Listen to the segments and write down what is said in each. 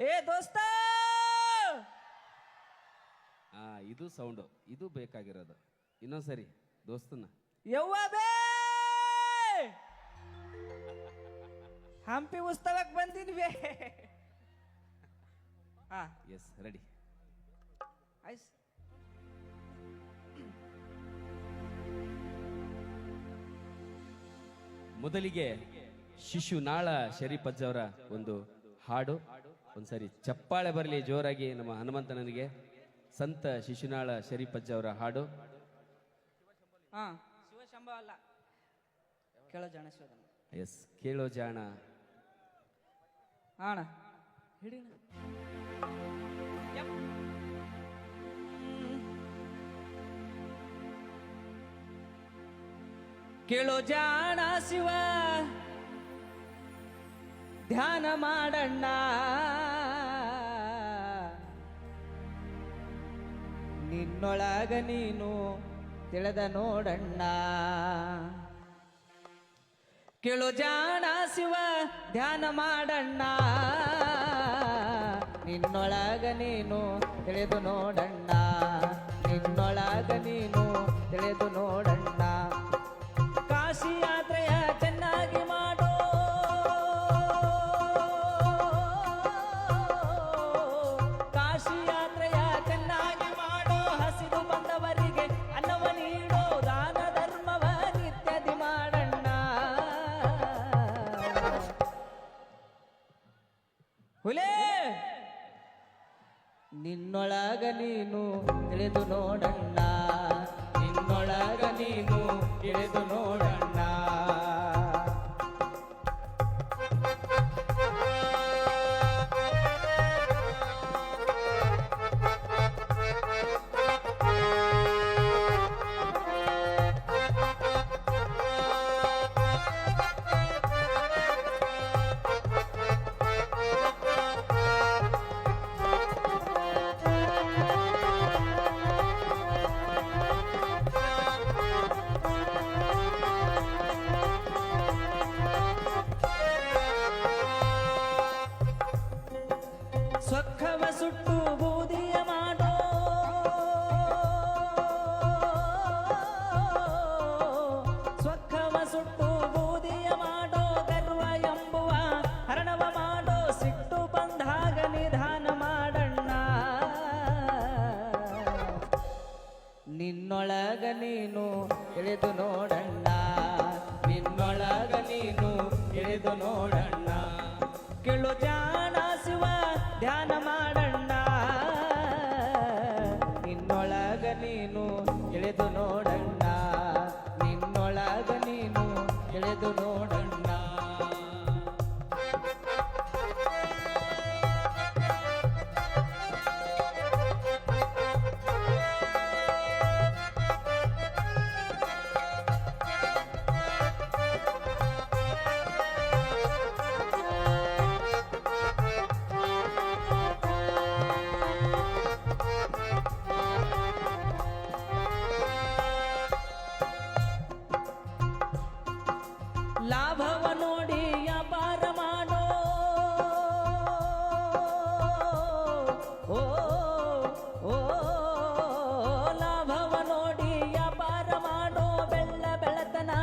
ಏ ದೋಸ್ತ ಇದು ಸೌಂಡು ಇದು ಬೇಕಾಗಿರೋದು ಇನ್ನೊಂದ್ಸರಿ ದೋಸ್ತನ ಯವ್ವ ಬೇ ಹಂಪಿ ಉತ್ಸವಕ್ಕೆ ಬಂದಿನಿ ಬೇ ಹಾ ಎಸ್ ರೆಡಿ ಐಸ್ ಮೊದಲಿಗೆ ಶಿಶುನಾಳ ಶರೀಫಜ್ಜ ಅವರ ಒಂದು ಹಾಡು ಒಂದ್ಸರಿ ಚಪ್ಪಾಳೆ ಬರಲಿ ಜೋರಾಗಿ ನಮ್ಮ ಹನುಮಂತನಿಗೆ ಸಂತ ಶಿಶುನಾಳ ಶರೀಫಜ್ಜ ಅವರ ಹಾಡು ಹಾ ಶಿವಶಂಭ ಅಲ್ಲ ಕೇಳೋ ಜಾಣ ಶಿವದಮ್ಮ ಎಸ್ ಕೇಳೋ ಜಾಣ ಅಣ್ಣ ಹಿಡಿಣ ಕೇಳೋ ಜಾಣ ಶಿವ ಧ್ಯಾನ ಮಾಡಣ್ಣ ನಿನ್ನೊಳಗ ನೀನು ತಿಳಿದ ನೋಡಣ್ಣ ಕೇಳೋ ಜಾಣ ಶಿವ ಧ್ಯಾನ ಮಾಡಣ್ಣ ನಿನ್ನೊಳಗ ನೀನು ತಿಳಿದು ನೋಡಣ್ಣ ನಿನ್ನೊಳಗ ನೀನು ತಿಳಿದು ನೋಡಣ್ಣ ಕಾಶಿ ಯಾತ್ರೆಯ ಚೆನ್ನಾಗಿ ಮಾಡೋ ಕಾಶಿ ಯಾತ್ರೆಯ ಚೆನ್ನಾಗಿ ಮಾಡೋ ಹಸಿದು ಬಂದವರಿಗೆ ಅನ್ನವ ನೀಡೋ ದಾನ ಧರ್ಮವ ನಿತ್ಯದಿ ಮಾಡಣ್ಣ ಹುಲೇ ನಿನ್ನೊಳಗ ನೀನು ತಿಳಿದು ನೋಡಣ್ಣ ನಿನ್ನೊಳಗ ನೀನು ತಿಳಿದು ನೋಡಣ್ಣ ಸೊಕ್ಕವ ಸುಟ್ಟು ಬೂದಿಯ ಮಾಡೋ ಸೊಕ್ಕವ ಸುಟ್ಟು ಬೂದಿಯ ಮಾಡೋ ಗರ್ವ ಎಂಬುವ ಹರಣವ ಮಾಡೋ ಸಿಟ್ಟು ಬಂದಾಗ ನಿಧಾನ ಮಾಡಣ್ಣ ನಿನ್ನೊಳಗ ನೀನು ತಿಳಿದು ನೋಡಣ್ಣ ನಿನ್ನೊಳಗ ನೀನು ತಿಳಿದು ನೋಡಣ್ಣ ಕೇಳು ಜಾಣ ಶಿವ ಧ್ಯಾನ ಮಾಡಣ್ಣ ನಿನ್ನೊಳಗ ನೀನು ತಿಳಿದು ನೋಡಣ್ಣ ನಿನ್ನೊಳಗ ನೀನು ತಿಳಿದು ನೋಡಣ್ಣ ಲಾಭವ ನೋಡಿ ವ್ಯಾಪಾರ ಮಾಡೋ ಓ ಓ ಲಾಭವ ನೋಡಿ ವ್ಯಾಪಾರ ಮಾಡೋ ಬೆಳ್ಳ ಬೆಳತನ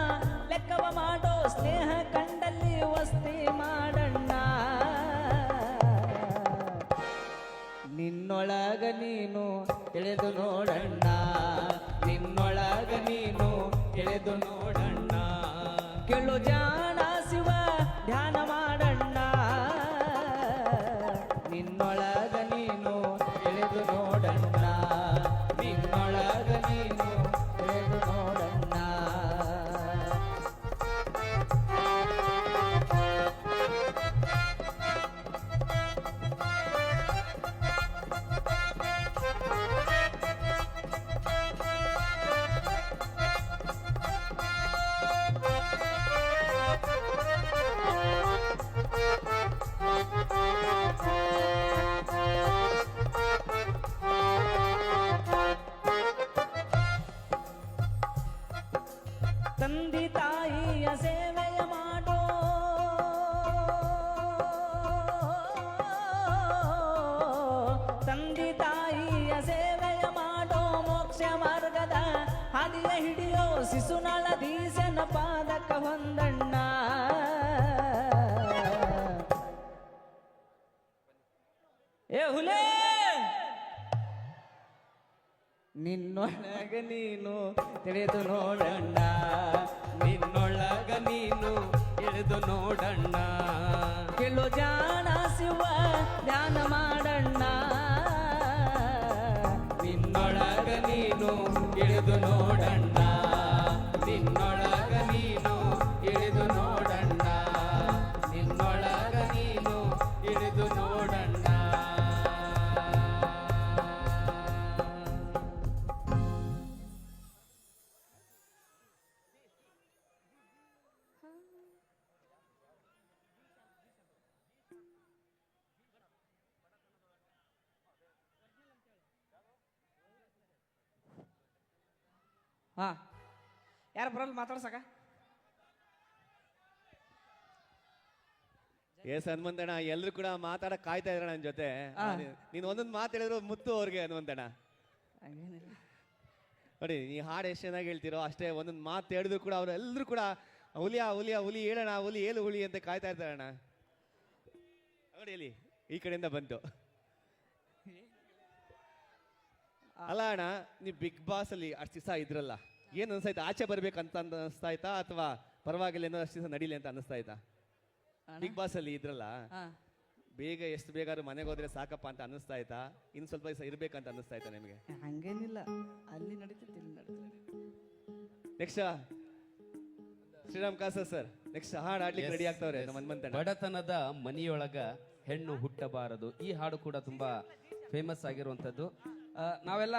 ಲೆಕ್ಕವ ಮಾಡೋ ಸ್ನೇಹ ಕಂಡಲ್ಲಿ ವಸ್ತಿ ಮಾಡಣ್ಣ ನಿನ್ನೊಳಗ ನೀನು ತಿಳಿದು ನೋಡಣ್ಣ ನಿನ್ನೊಳಗ ನೀನು ತಿಳಿದು ನೋಡಣ್ಣ ಕೇಳು ಜಾಣ ಶಿವ ಧ್ಯಾನ ಮಾಡಣ್ಣ ನಿನ್ನೊಳಗ ನೀನು ತಿಳಿದು ನೋಡಣ್ಣ ನಿನ್ನೊಳಗ ನೀನು ತಿಳಿದು ನೋಡಣ್ಣ ಹಾದಿಯ ಹಿಡಿಯೋ ಶಿಶುನಾಳ ದೀಸನ ಪಾದಕ ಹೊಂದಣ್ಣ. ಏ ಹುಲೇ ನಿನ್ನೊಳಗ ನೀನು ತಿಳಿದು ನೋಡಣ್ಣ, ನಿನ್ನೊಳಗ ನೀನು ಇಳಿದು ನೋಡಣ್ಣ. ಕೇಳು ಜಾಣ ಶಿವ ಧ್ಯಾನ ಮಾಡಣ್ಣ. ನಿನ್ನೊಳಗ ನೀನು ಇಳಿದು ನೋಡಣ್ಣ, ನಿನ್ನೊಳಗ ನೀನು ಇಳಿದು ನೋಡಣ್ಣ, ನಿನ್ನೊಳಗ ನೀನು ಇಳಿದು ನೋಡಣ್ಣ. ಹಾ ಯಾರು ಬರಲ್ಲ ಮಾತಾಡ್ಸಕ? ಎಸ್ ಹನುಮಂತಣ್ಣ, ಎಲ್ರು ಕೂಡ ಮಾತಾಡಕ್ ಕಾಯ್ತಾ ಇದ್ರ ನನ್ನ ಜೊತೆ. ನೀನ್ ಒಂದೊಂದು ಮಾತು ಹೇಳಿದ್ರು ಮುತ್ತು ಅವ್ರಿಗೆ ಹನುಮಂತಣ್ಣ. ಹಂಗೇನಿಲ್ಲ. ನೋಡಿ, ನೀ ಹಾಡು ಎಷ್ಟು ಚೆನ್ನಾಗಿ ಹೇಳ್ತಿರೋ ಅಷ್ಟೇ, ಒಂದೊಂದು ಮಾತು ಹೇಳಿದ್ರು ಕೂಡ ಅವ್ರು ಎಲ್ಲರೂ ಕೂಡ ಹುಲಿ ಹೇಳೋಣ, ಹುಲಿ ಏಳು ಹುಲಿ ಅಂತ ಕಾಯ್ತಾ ಇರ್ತಾರಣ್ಣ. ನೋಡಿ ಇಲ್ಲಿ ಈ ಕಡೆಯಿಂದ ಬಂತು. ಅಲ್ಲ ಅಣ್ಣ, ನೀವು ಬಿಗ್ ಬಾಸ್ ಅಲ್ಲಿ ಅಷ್ಟು ದಿವಸ ಇದ್ರಲ್ಲ, ಏನ್ ಅನ್ಸಾಯ್ತಾ? ಆಚೆ ಬರ್ಬೇಕಂತ ಅನಿಸ್ತಾ ಇತ್ತಾ ಅಥವಾ ಪರವಾಗಿಲ್ಲ ಏನೋ ಅಷ್ಟು ದಿವಸ ನಡೀಲಿ ಅಂತ ಅನಿಸ್ತಾ ಇತ್ತಾ? ಬಿಗ್ ಬಾಸ್ ಅಲ್ಲಿ ಇದ್ರಲ್ಲ, ಬೇಗ ಎಷ್ಟು ಬೇಗಾದ್ರೂ ಮನೆಗೆ ಹೋದ್ರೆ ಸಾಕಪ್ಪ ಅಂತ ಅನಿಸ್ತಾ ಇತ್ತಾ? ಇನ್ನು ಸ್ವಲ್ಪ ದಿವಸ ಇರ್ಬೇಕಂತ ಅನಿಸ್ತಾ ಇತ್ತಾ ನಿಮಗೆ? ಹಂಗೇನಿಲ್ಲ, ಅಲ್ಲಿ ನಡೀತೈತಿ ಇಲ್ಲಿ ನಡೀತೈತಿ. ನೆಕ್ಸ್ಟ್ ಶ್ರೀರಾಮ್ ಕಾಸ ಸರ್, ನೆಕ್ಸ್ಟ್ ಹಾಡು ಆಡ್ಲಿಕ್ಕೆ ರೆಡಿ ಆಗ್ತಾವ್ರೆ ನಮ್ಮ ಹನುಮಂತಣ್ಣ. ಬಡತನದ ಮನೆಯೊಳಗ ಹೆಣ್ಣು ಹುಟ್ಟಬಾರದು, ಈ ಹಾಡು ಕೂಡ ತುಂಬಾ ಫೇಮಸ್ ಆಗಿರುವಂತದ್ದು. ನಾವೆಲ್ಲ